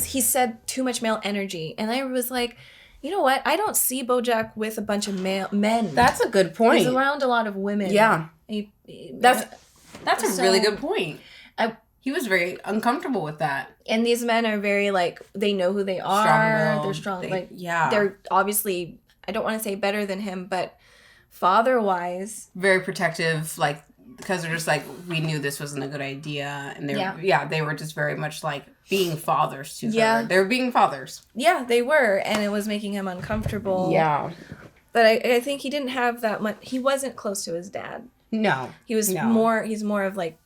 he said too much male energy, and I was like, you know what? I don't see BoJack with a bunch of men. That's a good point. He's around a lot of women. Yeah. That's a really good point. He was very uncomfortable with that. And these men are very, like, they know who they are. Strong-willed. They're strong. Yeah. They're obviously, I don't want to say better than him, but father-wise. Very protective, like, because they're just like, we knew this wasn't a good idea. And they were just very much like being fathers to her. They were being fathers. Yeah, they were. And it was making him uncomfortable. Yeah. But I think he didn't have that much, he wasn't close to his dad. No. He's more of like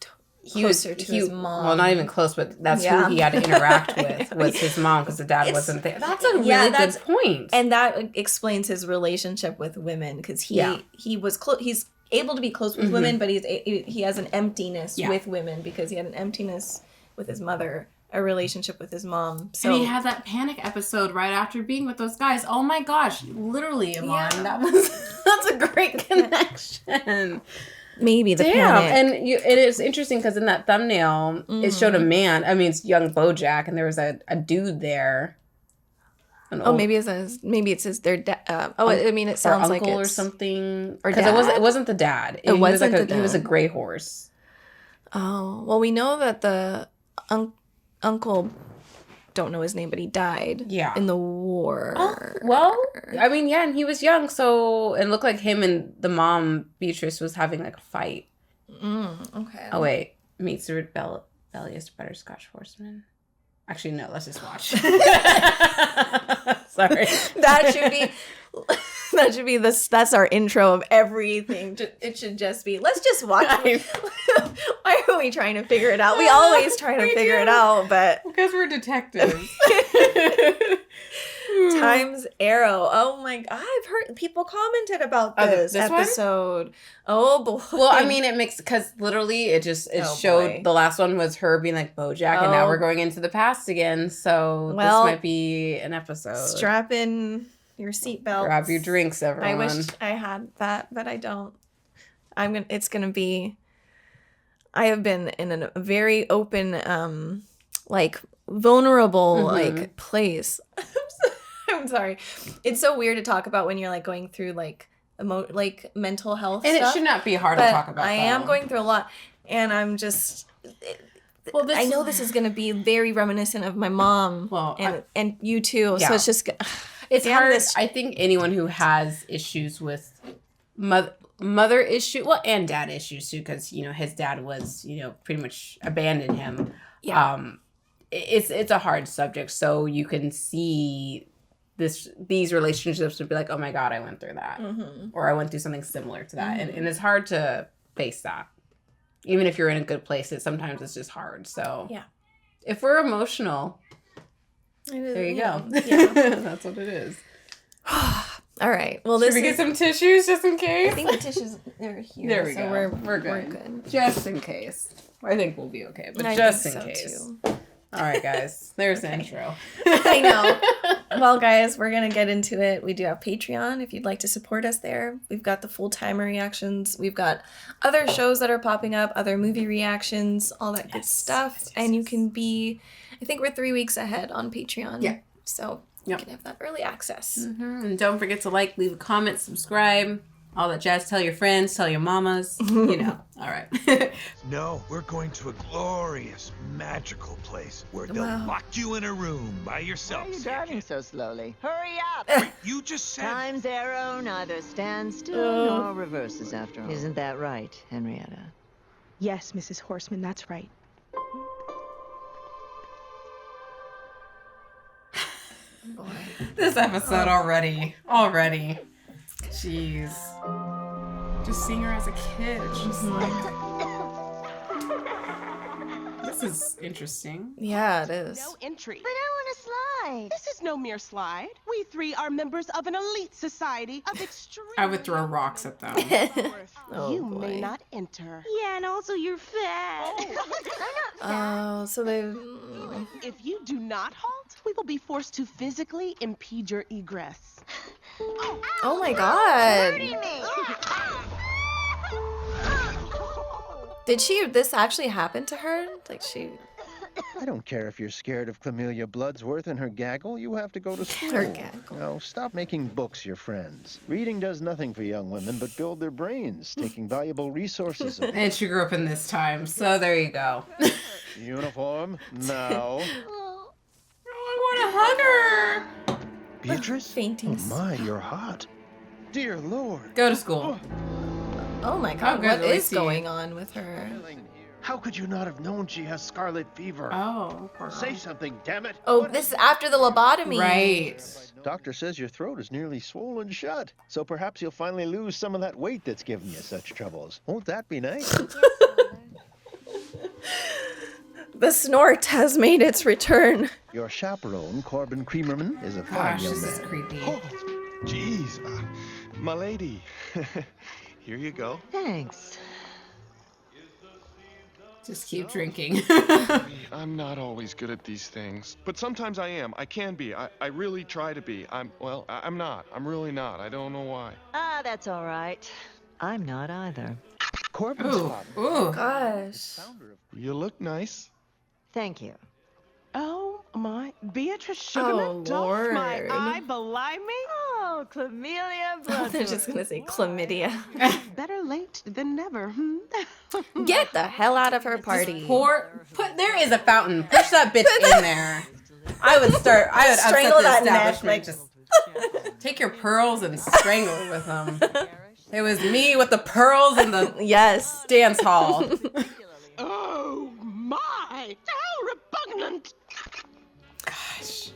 closer to his mom. Well, not even close, but that's who he had to interact with, was his mom, because the dad wasn't there. That's a really good point. And that explains his relationship with women, because he was he's able to be close with women, but he has an emptiness with women, because he had an emptiness with his mother, a relationship with his mom. So, and he had that panic episode right after being with those guys. Oh my gosh, literally, Iman, that's a great connection. Maybe the panic. And it is interesting because in that thumbnail, it showed a man. I mean, it's young BoJack, and there was a dude there. Maybe it's their dad. I mean, it sounds like uncle it's or something. Or because it wasn't the dad. He was a gray horse. Oh well, we know that the uncle. Don't know his name, but he died in the war. Oh, well, I mean, and he was young, so it looked like him and the mom, Beatrice, was having like a fight. Okay. Oh, wait. Meets the rebellious Butterscotch Horseman. Actually, no, let's just watch. Sorry. That should be that's our intro of everything. It should just be, let's just watch. Why are we trying to figure it out? We always try to figure it out, but because we're detectives. Times Arrow. Oh my God. I've heard people commented about this episode. One? Oh boy. Well, I mean, it makes, because literally it showed boy. The last one was her being like BoJack, and now we're going into the past again. So this might be an episode. Strap in your seatbelt. Grab your drinks, everyone. I wish I had that, but I don't. It's gonna be. I have been in a very open, like vulnerable, like place. I'm sorry. It's so weird to talk about when you're like going through like mental health and stuff. And it should not be hard to talk about. I am going through a lot, and I'm just. I know this is going to be very reminiscent of my mom, and you too. Yeah. So it's just. It's hard. I think anyone who has issues with mother issue, and dad issues too, because his dad was pretty much abandoned him. Yeah. It's a hard subject, so you can see these relationships would be like, oh my God, I went through that, or I went through something similar to that, and it's hard to face that, even if you're in a good place. Sometimes it's just hard. So yeah, if we're emotional. There you go. Yeah. That's what it is. All right. Well, should we get some tissues just in case? I think the tissues are here. There we go. We're good. We're good. Just in case. I think we'll be okay, but just in case. Too. All right, guys. There's the intro. I know. Well, guys, we're going to get into it. We do have Patreon if you'd like to support us there. We've got the full-timer reactions. We've got other shows that are popping up, other movie reactions, all that good stuff. Yes, and you can be, I think we're 3 weeks ahead on Patreon. Yeah. So you can have that early access. Mm-hmm. And don't forget to leave a comment, subscribe. All that jazz. Tell your friends, tell your mamas, All right. No, we're going to a glorious, magical place where they'll lock you in a room by yourself. Why are you driving so slowly? Hurry up! Wait, you just said... Time's arrow neither stands still nor reverses after all. Isn't that right, Henrietta? Yes, Mrs. Horseman, that's right. Boy. This episode already. Jeez. Just seeing her as a kid. It's just this is interesting. Yeah, it is. No entry. But I want to slide. This is no mere slide. We three are members of an elite society of extreme... I would throw rocks at them. You may not enter. Yeah, and also you're fat. Oh. I'm not fat. Oh, so they... If you do not halt, we will be forced to physically impede your egress. Oh my God. Hurting me. Did this actually happen to her? Like she... I don't care if you're scared of Chlamydia Bloodsworth and her gaggle. You have to go to school. Her gaggle. No, stop making books your friends. Reading does nothing for young women but build their brains, taking valuable resources away. And she grew up in this time, so there you go. Uniform, now. Oh, I want to hug her. Beatrice? Fainting. Oh my, you're hot. Dear Lord. Go to school. Oh my god, good, what at is least you- going on with her? How could you not have known she has scarlet fever? Oh. Say something, damn it. Oh, this is after the lobotomy. Right. Doctor says your throat is nearly swollen shut, so perhaps you'll finally lose some of that weight that's given you such troubles. Won't that be nice? The snort has made its return. Your chaperone, Corbin Creamerman, is a fine Gosh, young this is man. creepy. Oh, jeez. My lady. Here you go. Thanks. Just keep drinking. I'm not always good at these things, but sometimes I am. I can be. I really try to be. I'm not. I'm really not. I don't know why. Ah, that's all right. I'm not either. Corbin's Ooh. father. Ooh. Gosh. You look nice. Thank you. Oh my, Beatrice Sugarman, Oh, doth my Lord. eye belie me? Oh, Chlamydia They're Blood. just gonna say chlamydia. Better late than never, Get the hell out of her party. There is a fountain. Push that bitch in there. I would Strangle upset that the neck, establishment. Just take your pearls and strangle her with them. It was me with the pearls and the Yes. dance hall. Oh my, how repugnant! Gosh.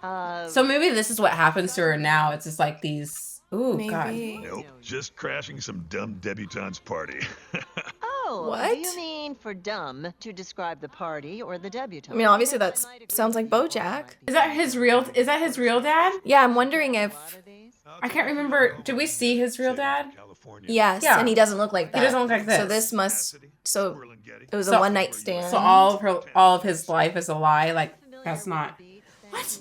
Uh, So maybe this is what happens to her now. It's just like these. Ooh, God. Maybe. Nope, just crashing some dumb debutante's party. oh, What? do you mean for dumb to describe the party or the debutante? I mean, obviously that sounds like BoJack. Is that his real dad? Yeah, I'm wondering if I can't remember. Did we see his real dad? California. yes, Yeah. and he doesn't look like that. He doesn't look like this. So this must. So it was So- a one night stand. So all of his life is a lie. Like that's not. What?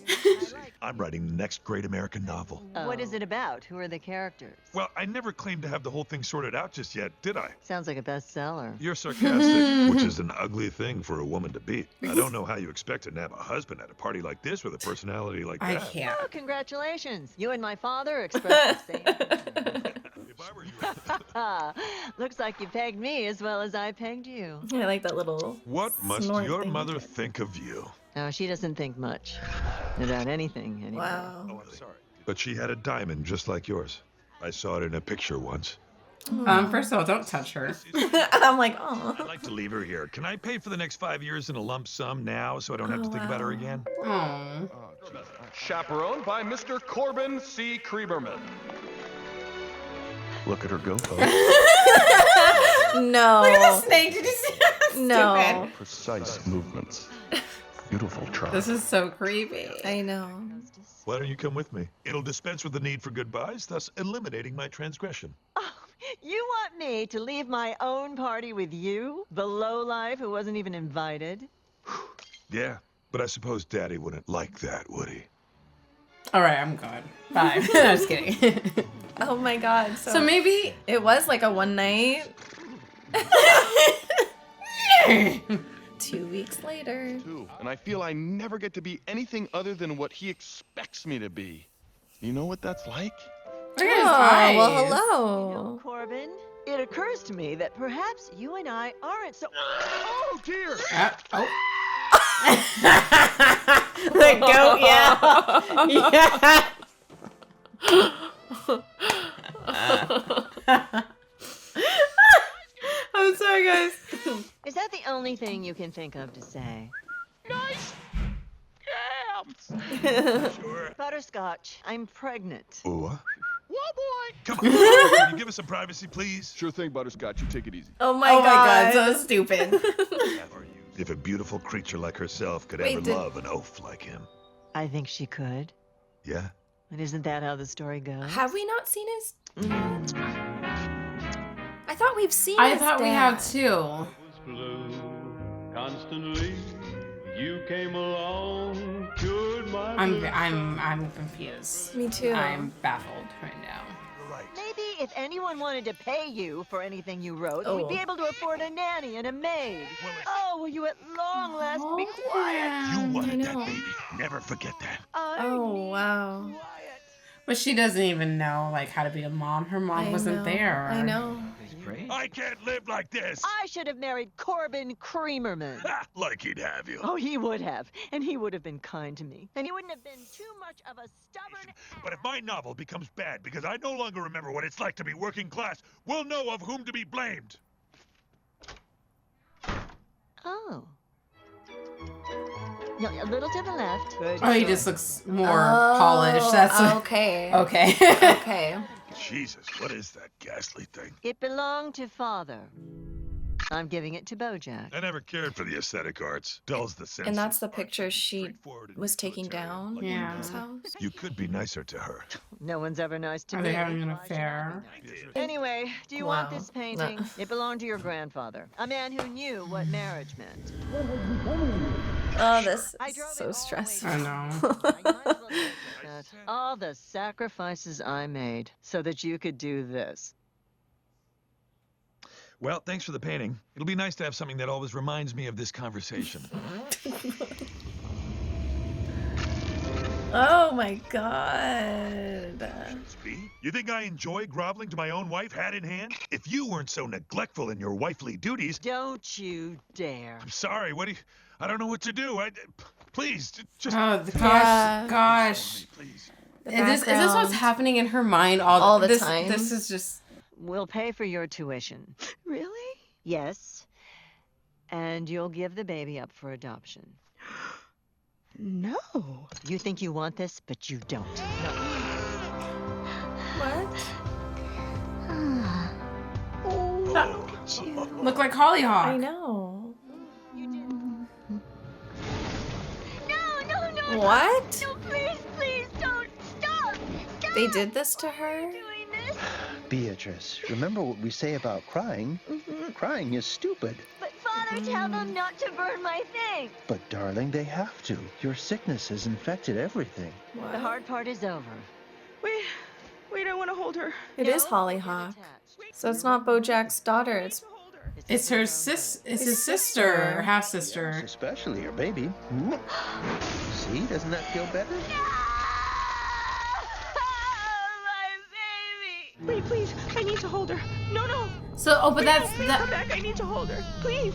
I'm writing the next great American novel. What is it about? Who are the characters? Well, I never claimed to have the whole thing sorted out just yet, did I? Sounds like a bestseller. You're sarcastic, which is an ugly thing for a woman to be. I don't know how you expect to nab a husband at a party like this with a personality like I that. can't. Oh, congratulations. You and my father expressed the same. If I were you. Looks like you pegged me as well as I pegged you. I like that little. What must snort your thing. mother think of you? No, she doesn't think much. About anything, anyway. Wow. Oh, I'm sorry. But she had a diamond just like yours. I saw it in a picture once. First of all, don't touch her. I'm like, oh. I'd like to leave her here. Can I pay for the next 5 years in a lump sum now so I don't have to think about her again? Oh. Chaperoned by Mr. Corbin C. Creamerman. Look at her go. No. Snake, did you see that? No. Stupid. Precise movements. Beautiful try. This is so creepy. I know. Why don't you come with me? It'll dispense with the need for goodbyes, thus eliminating my transgression. Oh, you want me to leave my own party with you? The lowlife who wasn't even invited? Yeah, but I suppose Daddy wouldn't like that, would he? All right, I'm gone. Bye. I'm just kidding. Oh my god. So maybe it was like a one night. 2 weeks later. Too. And I feel I never get to be anything other than what he expects me to be. You know what that's like? look at his Oh, eyes. well, You know, hello. Corbin, it occurs to me that perhaps you and I aren't so... Oh dear! Oh. The goat, yeah. Yeah. I'm sorry, guys. Is that the only thing you can think of to say? Nice! Sure. Butterscotch, I'm pregnant. Ooh. Whoa, boy! Come on. Can you give us some privacy, please? Sure thing, Butterscotch. You take it easy. Oh my Oh my god. god, so stupid. If a beautiful creature like herself could Wait, ever did- love an oaf like him. I think she could. Yeah? And isn't that how the story goes? Have we not seen his? I thought we've seen. I his thought we dad. have too. Blue, constantly you came along, cured my I'm confused. Me too. I'm baffled right now. You're right. Maybe if anyone wanted to pay you for anything you wrote, Oh. we'd be able to afford a nanny and a maid. Oh, will you at long last be quiet? You wanted I that know. baby. Never forget that. Oh, wow. But she doesn't even know, like, how to be a mom. Her mom wasn't there. I know. I can't live like this. I should have married Corbin Creamerman. Ha, like he'd have you. Oh, he would have. And he would have been kind to me. And he wouldn't have been too much of a stubborn But if my novel becomes bad because I no longer remember what it's like to be working class, we'll know of whom to be blamed. Oh. No, a little to the left. Oh, he just looks more polished. That's okay. Okay. Okay. Jesus, what is that ghastly thing? It belonged to father. I'm giving it to BoJack. I never cared for the aesthetic arts. Dulls the senses. And that's the picture she was taking down in Yeah. his house. You could be nicer to her. No one's ever nice to Are me. they having an affair? Anyway, do you want Wow. this painting? No. It belonged to your grandfather, a man who knew what marriage meant. Oh, this I is drove it so all the way stressful. I know. Now, you might as well take that. All the sacrifices I made so that you could do this. Well, thanks for the painting. It'll be nice to have something that always reminds me of this conversation. Oh my god. You think I enjoy groveling to my own wife hat in hand? If you weren't so neglectful in your wifely duties... Don't you dare. I'm sorry, what do you... I don't know what to do. Please, just... Oh, Yeah. gosh. Please. Is this what's background. happening in her mind All the this, time? This is just... We'll pay for your tuition. Really? Yes. And you'll give the baby up for adoption. No. You think you want this, but you don't. No. What? Look like Hollyhock. I know. No, What? no, please, don't stop. They did this to her? Doing this. Beatrice, remember what we say about crying? Crying is stupid. But Father, tell them not to burn my thing. But darling, they have to. Your sickness has infected everything. The hard part is over. Wait, I want to hold her. It is Hollyhock. So it's not BoJack's daughter. It's her it's his sister, half sister. Especially your baby. See, doesn't that feel better? My baby. Wait, please. I need to hold her. No. So, oh, but that's Please that. come back. I need to hold her. Please.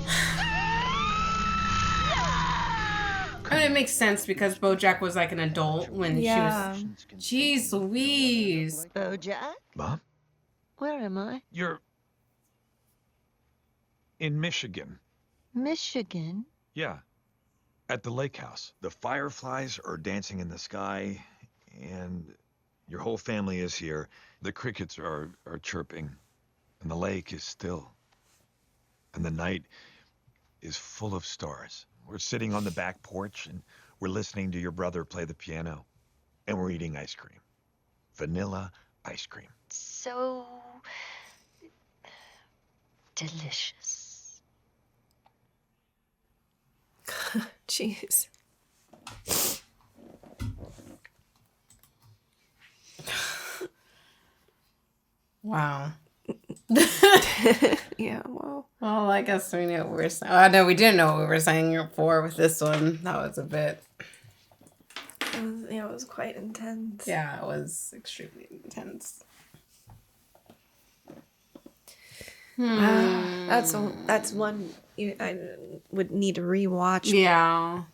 I mean, it makes sense because BoJack was like an adult when Yeah. she was. Jeez Louise. BoJack? Mom? Where am I? You're... in Michigan. Michigan? Yeah. At the lake house. The fireflies are dancing in the sky, and your whole family is here. The crickets are chirping, and the lake is still. And the night is full of stars. We're sitting on the back porch, and we're listening to your brother play the piano. And we're eating ice cream. Vanilla ice cream. So delicious. Jeez. Wow. Yeah, well. Well, I guess we knew what we were saying. Oh, no, we didn't know what we were saying before with this one. That was a bit. It was quite intense. Yeah, it was extremely intense. That's one I would need to rewatch. Yeah.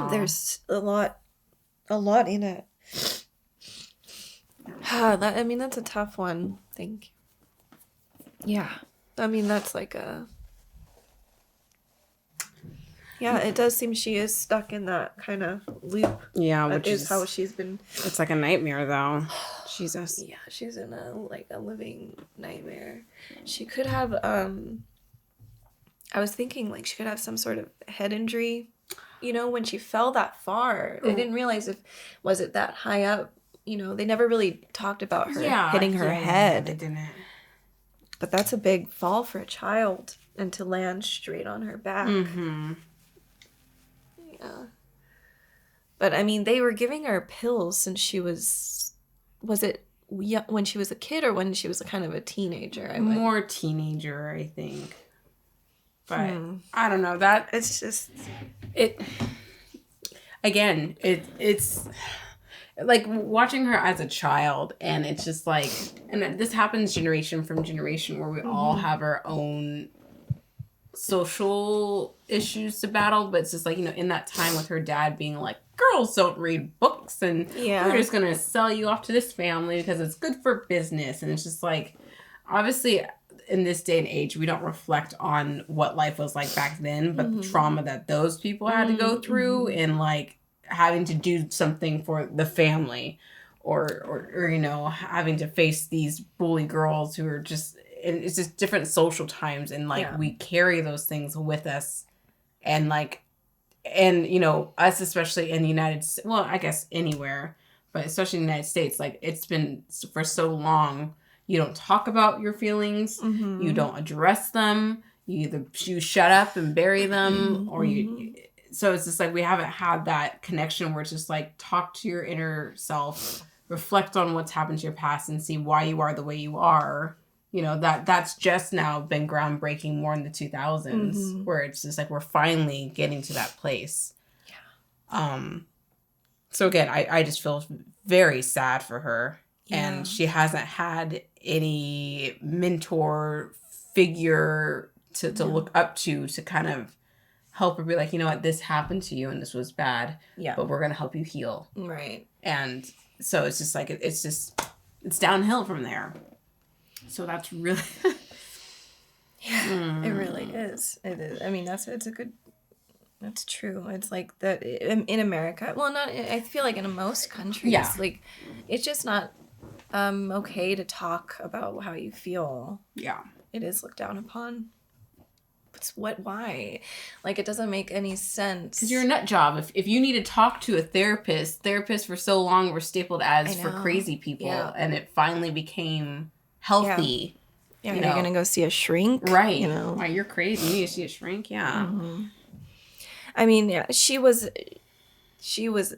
There's a lot in it. That's a tough one. I think. Yeah, that's like a. Yeah, it does seem she is stuck in that kind of loop. Yeah, That which is how she's been. It's like a nightmare, though. Jesus. Yeah, she's in a living nightmare. She could have I was thinking she could have some sort of head injury. When she fell that far, I didn't realize was it that high up. They never really talked about her hitting her head. They didn't. But that's a big fall for a child, and to land straight on her back. Mm-hmm. Yeah. But they were giving her pills since she was it when she was a kid or when she was kind of a teenager? More teenager, I think. But I don't know. That it's just it. Again, it's like watching her as a child, and it's just like, and this happens generation from generation where we all have our own social issues to battle, but it's just like, you know, in that time with her dad being like, girls don't read books, and we're just gonna sell you off to this family because it's good for business. And it's just like, obviously in this day and age we don't reflect on what life was like back then, but the trauma that those people had to go through, and like having to do something for the family, or you know, having to face these bully girls who are just, and it's just different social times, and like we carry those things with us, and like, and you know, us especially in the United States, well, I guess anywhere, but especially in the United States, like it's been for so long, you don't talk about your feelings, you don't address them, you shut up and bury them, or you, so it's just like we haven't had that connection where it's just like, talk to your inner self, reflect on what's happened to your past, and see why you are the way you are. You know, that's just now been groundbreaking more in the 2000s, where it's just like we're finally getting to that place. So again, I just feel very sad for her. And she hasn't had any mentor figure to look up to kind of help her be like, you know what, this happened to you and this was bad, but we're going to help you heal. Right. And so it's just like, it's downhill from there. So that's really... It really is. It is. I mean, that's true. It's like that in America. Well, not, I feel like in most countries, like it's just not okay to talk about how you feel. Yeah. It is looked down upon. It's why? Like, it doesn't make any sense. Because you're a nut job. If you need to talk to a therapists for so long were stapled as for crazy people, and it finally became healthy. Yeah, you're going to go see a shrink. Right. You know? Why, you're crazy. You need to see a shrink? Yeah. I mean, she was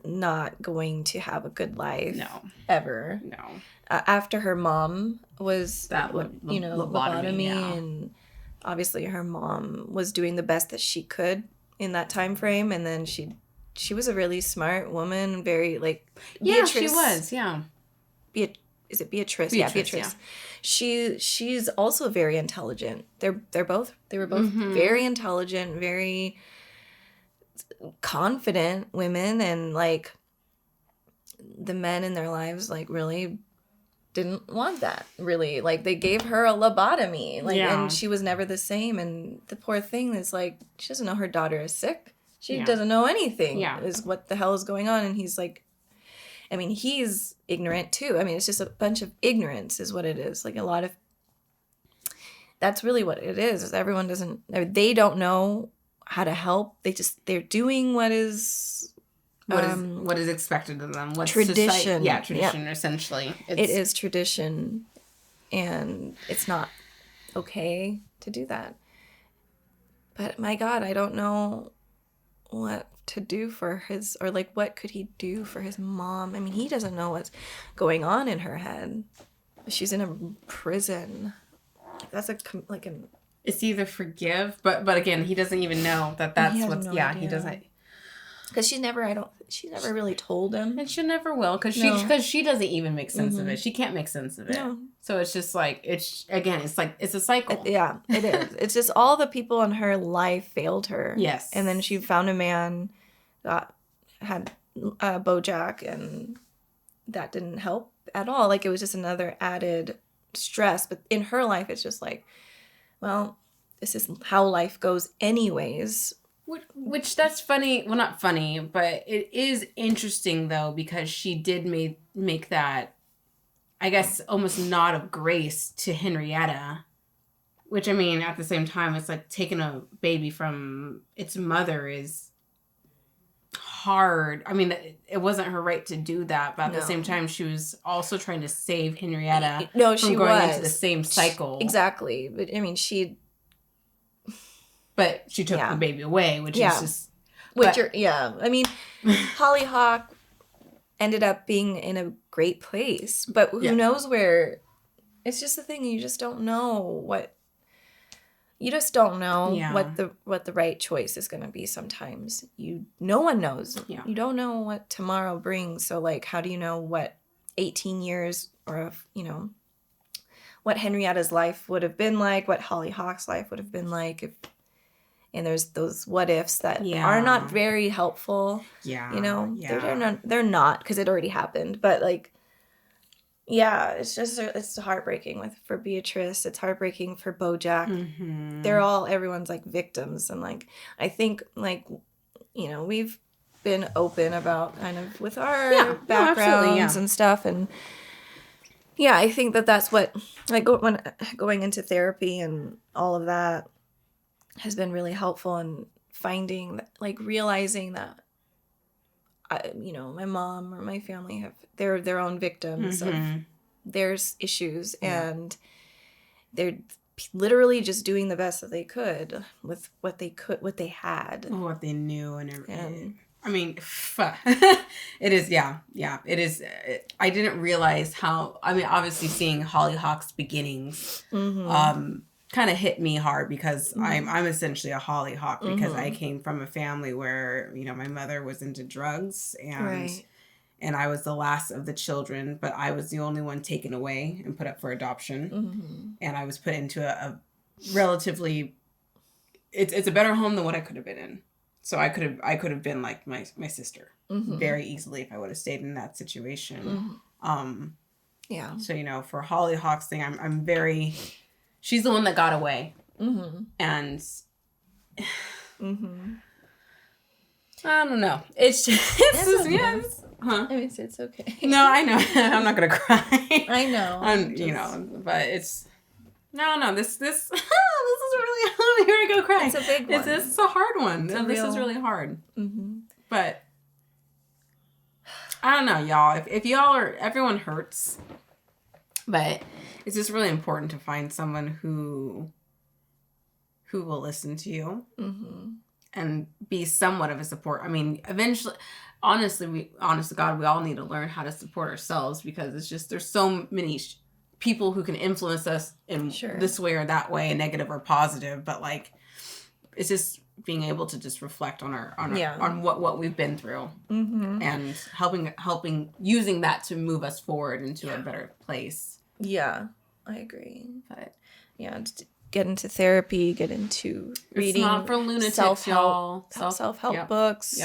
not going to have a good life. No. Ever. No. After her mom was, lobotomy, and obviously her mom was doing the best that she could in that time frame, and then she was a really smart woman, very, like, Beatrice. Yeah, she was, Is it Beatrice? Yeah, Beatrice. Yeah. She's also very intelligent. They were both very intelligent, very confident women, and like the men in their lives like really didn't want that. Really, like they gave her a lobotomy, like, and she was never the same. And the poor thing is like, she doesn't know her daughter is sick. She doesn't know anything. Yeah, is what the hell is going on? And he's like, I mean, he's ignorant too. I mean, it's just a bunch of ignorance is what it is. Like a lot of, that's really what it is everyone they don't know how to help. They're doing what is expected of them. What's tradition. Tradition, essentially. It is tradition, and it's not okay to do that. But my God, I don't know what to do for his, or like what could he do for his mom. I mean, he doesn't know what's going on in her head. She's in a prison. That's it's either forgive, but again, he doesn't even know that's what's idea. He doesn't, because she never really told him, and she never will, because she doesn't even make sense of it. She can't make sense of it. No. So it's just like, it's a cycle. It is. It's just all the people in her life failed her. Yes. And then she found a man that had BoJack, and that didn't help at all. Like, it was just another added stress. But in her life, it's just like, well, this is how life goes anyways. Which that's funny. Well, not funny, but it is interesting, though, because she did make that, I guess, almost nod of grace to Henrietta. Which, I mean, at the same time, it's like taking a baby from its mother is hard. I mean, it wasn't her right to do that, but at the same time, she was also trying to save Henrietta from going into the same cycle. Exactly. But, I mean, But she took the baby away, which is just... I mean, Hollyhock ended up being in a great place. But who knows where... It's just the thing, you just don't know what... You just don't know what the right choice is going to be sometimes. No one knows. Yeah. You don't know what tomorrow brings. So, like, how do you know what 18 years or, what Henrietta's life would have been like, what Hollyhock's life would have been like and there's those what ifs that are not very helpful. Yeah. They're not because it already happened. But like, it's heartbreaking for Beatrice. It's heartbreaking for BoJack. Mm-hmm. Everyone's like victims, and like I think like we've been open about kind of with our backgrounds and stuff, and I think that's what like when going into therapy and all of that has been really helpful in finding like realizing that my mom or my family have their own victims of there's issues and they're literally just doing the best that they could with what they had, what they knew, and I mean, it is, it is. I didn't realize how. I mean, obviously, seeing Hollyhock's beginnings, kind of hit me hard because I'm essentially a Hollyhock because I came from a family where my mother was into drugs and I was the last of the children, but I was the only one taken away and put up for adoption, and I was put into a relatively. It's a better home than what I could have been in. So I could have been like my sister very easily if I would have stayed in that situation. So for Hollyhock's thing, I'm very. She's the one that got away, and I don't know. It's it's okay. No, I know. I'm not gonna cry. I know. But it's. No. This is really hard. Here I go crying. It's a big one. It's a hard one. This is really hard. But I don't know, y'all. If y'all are, everyone hurts. But it's just really important to find someone who will listen to you and be somewhat of a support. I mean, eventually, honest to God, we all need to learn how to support ourselves because it's just there's so many people who can influence us in this way or that way, negative or positive. But like, it's just being able to just reflect on on what we've been through and helping using that to move us forward into a better place. Yeah, I agree. But just get into therapy, get into reading. It's not for lunatics, self-help books.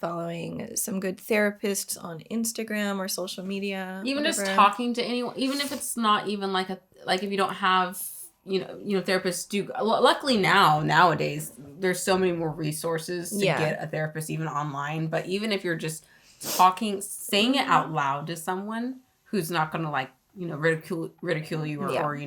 Following some good therapists on Instagram or social media. Even just talking to anyone, even if it's not even like if you don't have therapists do. Luckily nowadays there's so many more resources to get a therapist even online. But even if you're just saying it out loud to someone who's not going to ridicule you or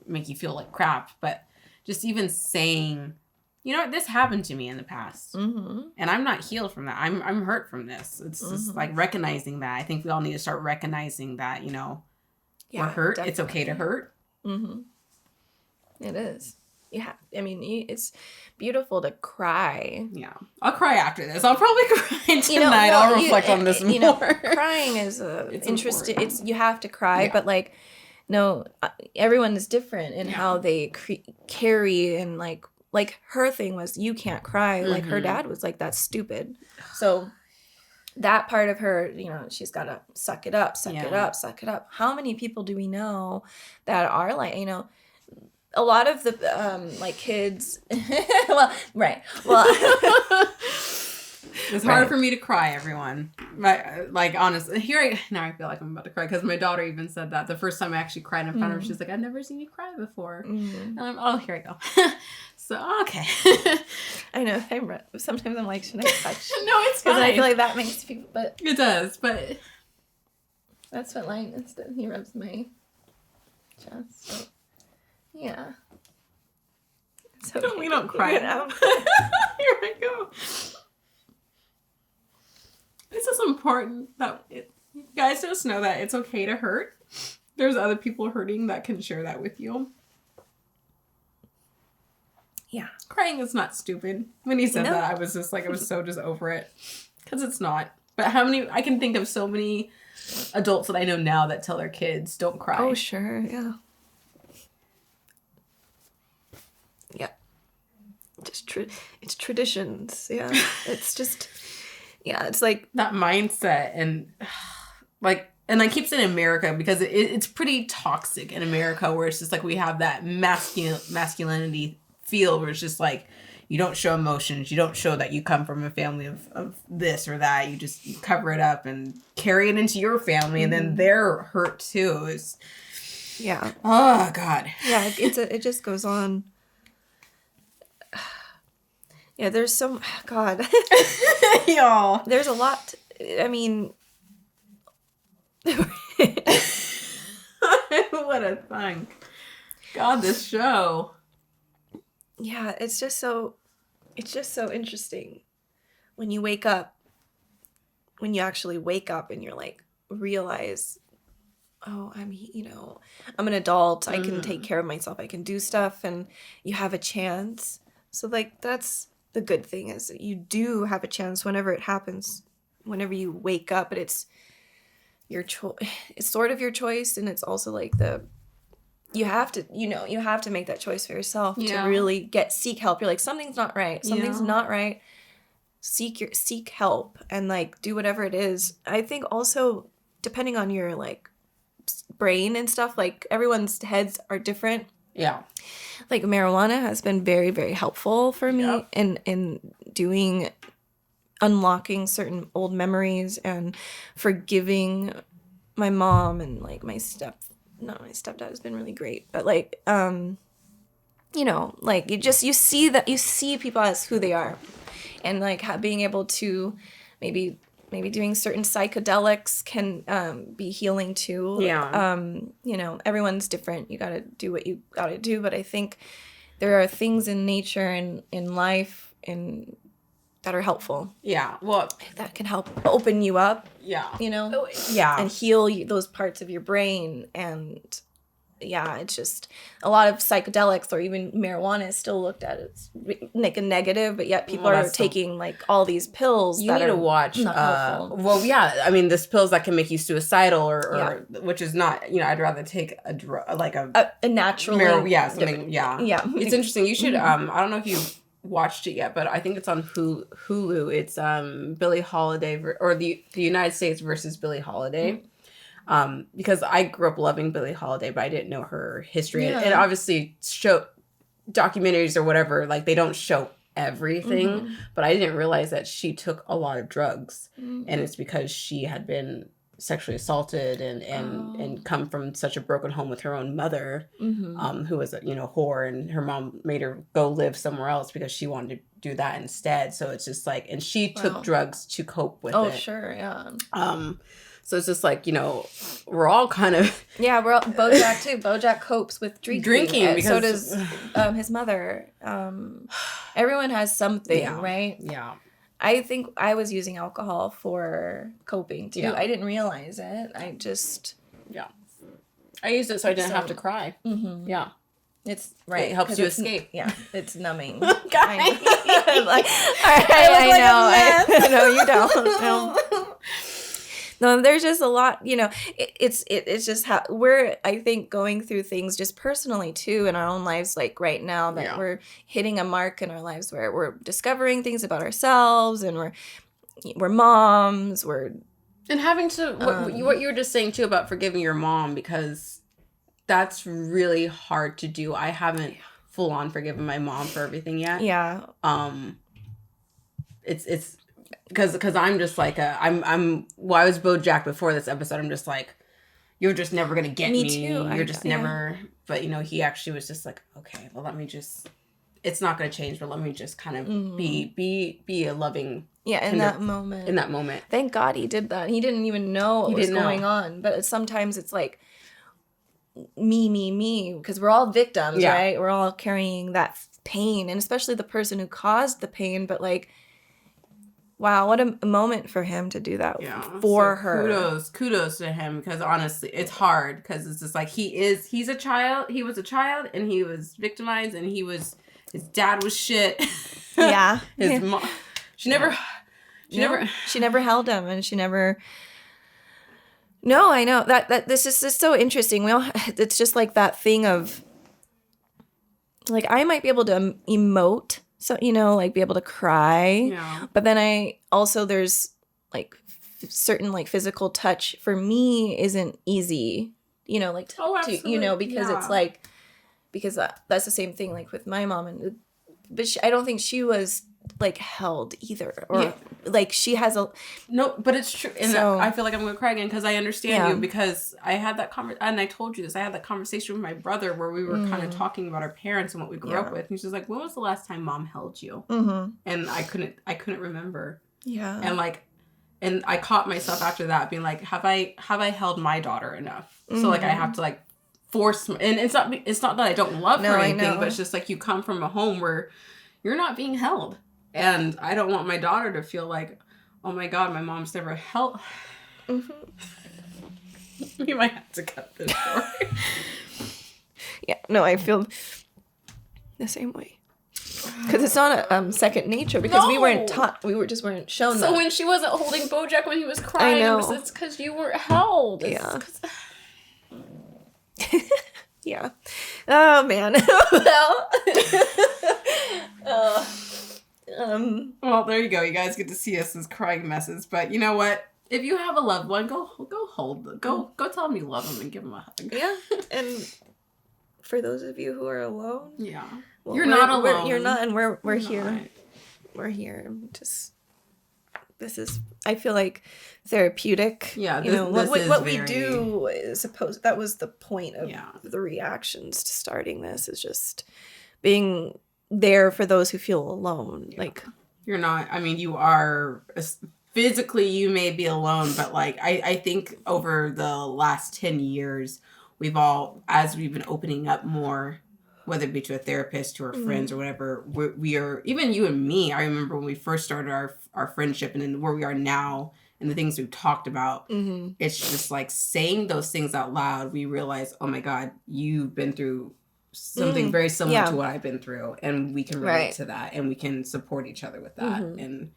make you feel like crap, but just even saying. This happened to me in the past, and I'm not healed from that. I'm hurt from this. It's just like recognizing that. I think we all need to start recognizing that. We're hurt. Definitely. It's okay to hurt. It is. Yeah. I mean, it's beautiful to cry. Yeah, I'll cry after this. I'll probably cry tonight. I'll reflect on this more. Crying is interesting. It's you have to cry, but like, no, everyone is different in how they carry and like her thing was you can't cry. Like her dad was like, that's stupid. So that part of her, she's got to suck it up. How many people do we know that are like, a lot of the like kids. Well, it's hard for me to cry, everyone. Like, honestly, now I feel like I'm about to cry because my daughter even said that the first time I actually cried in front of her. She's like, I've never seen you cry before. And I'm, here I go. So, okay. I know. Sometimes I'm like, should I touch? No, it's fine. Because I feel like that makes people, but. It does, but. That's what Linus does. He rubs my chest. So. Yeah. So okay. We don't cry now. Here I go. This is important that you guys just know that it's okay to hurt. There's other people hurting that can share that with you. Yeah. Crying is not stupid. When he said that, I was just like, I was so just over it. Because it's not. But how many? I can think of so many adults that I know now that tell their kids don't cry. Oh, sure, yeah. Yeah. Just it's traditions, yeah. It's just, yeah, it's like that mindset and like, and I keep saying America because it's pretty toxic in America, where it's just like we have that masculinity feel where it's just like you don't show emotions, you don't show that you come from a family of this or that, you cover it up and carry it into your family, and then they're hurt too. It's, yeah. Oh God. Yeah, it just goes on. Yeah, there's so God. Y'all. There's a lot. I mean, what a thing. God, this show. Yeah, it's just so interesting when you wake up, when you actually wake up and you're like, realize, oh, I'm an adult. I can take care of myself. I can do stuff, and you have a chance. So like, that's the good thing, is that you do have a chance whenever it happens, whenever you wake up, but it's your choice. It's sort of your choice, and it's also like you have to make that choice for yourself to really seek help. You're like, something's not right. Something's not right. Seek help and like do whatever it is. I think also depending on your like brain and stuff, like everyone's heads are different. Yeah. Like marijuana has been very, very helpful for me in unlocking certain old memories and forgiving my mom, and like my stepdad has been really great. But like, like you see people as who they are, and like being able to maybe doing certain psychedelics can be healing too. Yeah. Everyone's different. You gotta do what you gotta do. But I think there are things in nature and in life that are helpful. Yeah. Well, that can help open you up. Yeah. Yeah. And heal those parts of your brain. And yeah, it's just a lot of psychedelics or even marijuana is still looked at as like a negative, but yet people are taking like all these pills. You need to watch. Well, yeah. I mean, there's pills that can make you suicidal, or which is not. I'd rather take a drug like a natural. Something. Yeah. It's interesting. You should. I don't know if you've watched it yet, but I think it's on Hulu. It's Billie Holiday or the United States versus Billie Holiday. Because I grew up loving Billie Holiday, but I didn't know her history. And obviously show documentaries or whatever, like they don't show everything, but I didn't realize that she took a lot of drugs, and it's because she had been sexually assaulted and come from such a broken home with her own mother, who was a whore, and her mom made her go live somewhere else because she wanted to do that instead. So it's just like, and she took drugs to cope with it. Oh, sure, yeah. So it's just like, we're all kind of... Yeah, we're all... BoJack, too. BoJack copes with drinking. Because... So does his mother. Everyone has something, right? Yeah. I think I was using alcohol for coping, too. Yeah. I didn't realize it. I just... Yeah. I used it so I didn't have to cry. Mm-hmm. Yeah. It's right. It helps you escape. Yeah, it's numbing. I know you don't. No, there's just a lot, it's just how we're, I think, going through things just personally too in our own lives, like right now that we're hitting a mark in our lives where we're discovering things about ourselves, and we're moms, and having to what you were just saying too about forgiving your mom, because that's really hard to do. I haven't full on forgiven my mom for everything yet. Yeah. It's because I'm just like I was BoJack before this episode. I'm just like, you're just never gonna get me. Too. You're just never. But he actually was just like, okay, well, let me just. It's not gonna change, but let me just kind of be a loving. Yeah, in that moment. In that moment. Thank God he did that. He didn't even know what was going on. But sometimes it's like me, because we're all victims, right? We're all carrying that pain, and especially the person who caused the pain. But like. Wow, what a moment for him to do that for her. Kudos to him, because honestly, it's hard, because it's just like he's a child. He was a child, and he was victimized, and his dad was shit. Yeah. His mom, she never, She never held him, and she never. No, I know that this is so interesting. It's just like that thing of, like, I might be able to emote, so like be able to cry, but then there's like certain like physical touch for me isn't easy, like because it's like that's the same thing like with my mom, but I don't think she was like held either, or like she has but it's true, and I feel like I'm gonna cry again because I understand you, because I had that and I told you this, I had that conversation with my brother where we were kind of talking about our parents and what we grew up with, and she's like, when was the last time mom held you? And I couldn't remember, and I caught myself after that being like, have I held my daughter enough? So like I have to like force, and it's not that I don't love her or anything, but it's just like you come from a home where you're not being held. And I don't want my daughter to feel like, oh my God, my mom's never held. You might have to cut this short. Yeah, no, I feel the same way. Because it's not a second nature, because we weren't taught, just weren't shown that. So when she wasn't holding BoJack when he was crying, it's because you weren't held. Yeah. Oh, man. Well, there you go. You guys get to see us as crying messes. But you know what? If you have a loved one, go hold them. Go tell them you love them and give them a hug. Yeah. And for those of you who are alone, well, you're not alone. You're not, and we're here. Not. We're here. Just this is. I feel like therapeutic. Yeah. What we do is that was the point of the reactions to starting this, is just being there for those who feel alone. Like, you're not, I mean, you are physically, you may be alone, but like I think over the last 10 years as we've been opening up more, whether it be to a therapist, to our friends or whatever, we are, even you and me, I remember when we first started our friendship, and then where we are now and the things we've talked about, it's just like saying those things out loud, we realize, oh my God, you've been through something very similar to what I've been through, and we can relate to that, and we can support each other with that. And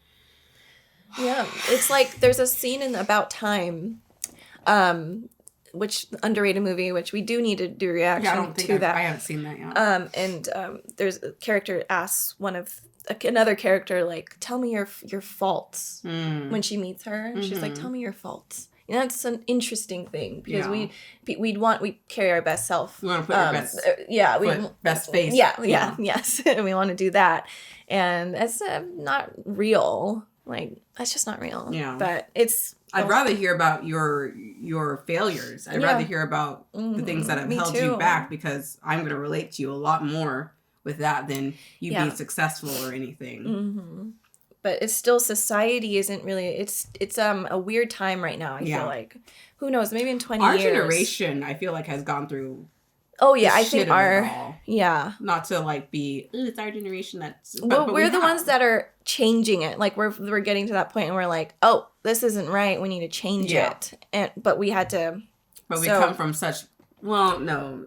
it's like there's a scene in About Time, which underrated movie, which we do need to do reaction to that. I haven't seen that yet. And there's a character asks another character, like, tell me your faults when she meets her, and she's like, tell me your faults. And that's an interesting thing, because we carry our best self. We want to put our best best face. Yes. And we want to do that. And that's not real. Like, that's just not real. Yeah. But it's... I'd rather hear about your failures. I'd rather hear about the things that have held you back, because I'm going to relate to you a lot more with that than you being successful or anything. But it's still, society isn't really, it's a weird time right now, I feel like. Who knows, maybe in 20 years. Our generation, I feel like, has gone through I think not to like be, it's our generation that's... But we're the ones that are changing it. Like, we're getting to that point and we're like, oh, this isn't right, we need to change it. But we had to... But we come from such... Well, no,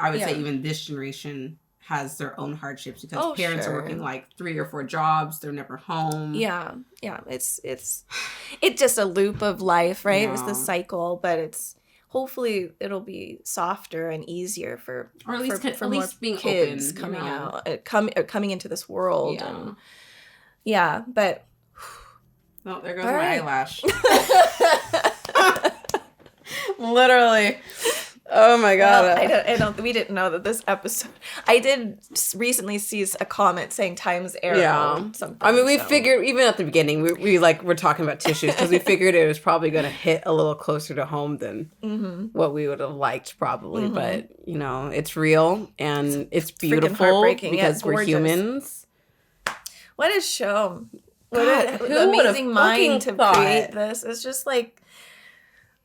I would say even this generation has their own hardships, because parents are working like 3 or 4 jobs, they're never home. It's just a loop of life, right? It's the cycle, but hopefully it'll be softer and easier for being kids open, coming out, coming into this world. But well, there goes my eyelash. Literally. Oh my God! Well, we didn't know that this episode. I did recently see a comment saying Times Arrow. Yeah. I mean, we figured, even at the beginning, we're talking about tissues, because we figured it was probably going to hit a little closer to home than what we would have liked, probably. But it's real, and it's beautiful, because we're humans. What a show! What an amazing mind to create this. It's just like.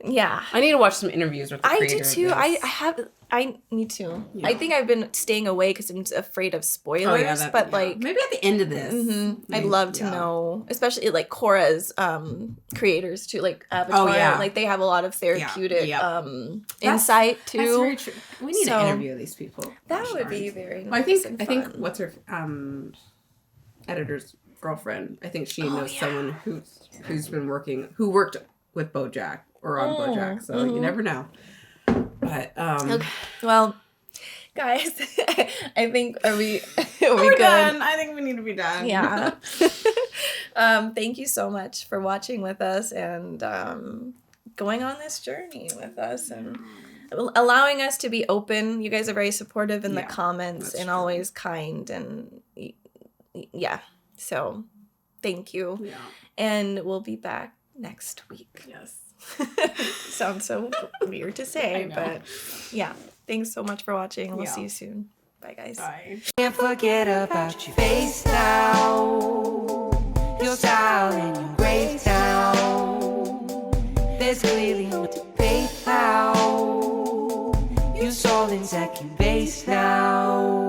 Yeah, I need to watch some interviews with the creator. I do too. Me too. Yeah. I think I've been staying away because I'm afraid of spoilers. Like, maybe at the end of this, I'd love to know, especially like Korra's creators too, like Avatar. Like they have a lot of therapeutic insight too. That's very true. We need to interview these people. That would be very nice. I think what's her editor's girlfriend. I think she knows someone who worked with BoJack or on BoJack. So you never know. But okay. Well, guys, I think are we we're good? done. I think we need to be done. Yeah. Thank you so much for watching with us and going on this journey with us and allowing us to be open. You guys are very supportive in the comments and always kind and so thank you. Yeah. And we'll be back next week. Yes. Sounds so weird to say, but yeah. Thanks so much for watching. We'll see you soon. Bye, guys. Bye. Can't forget about your face now, your style and your grace now. There's clearly no debate now. You're all in second base now.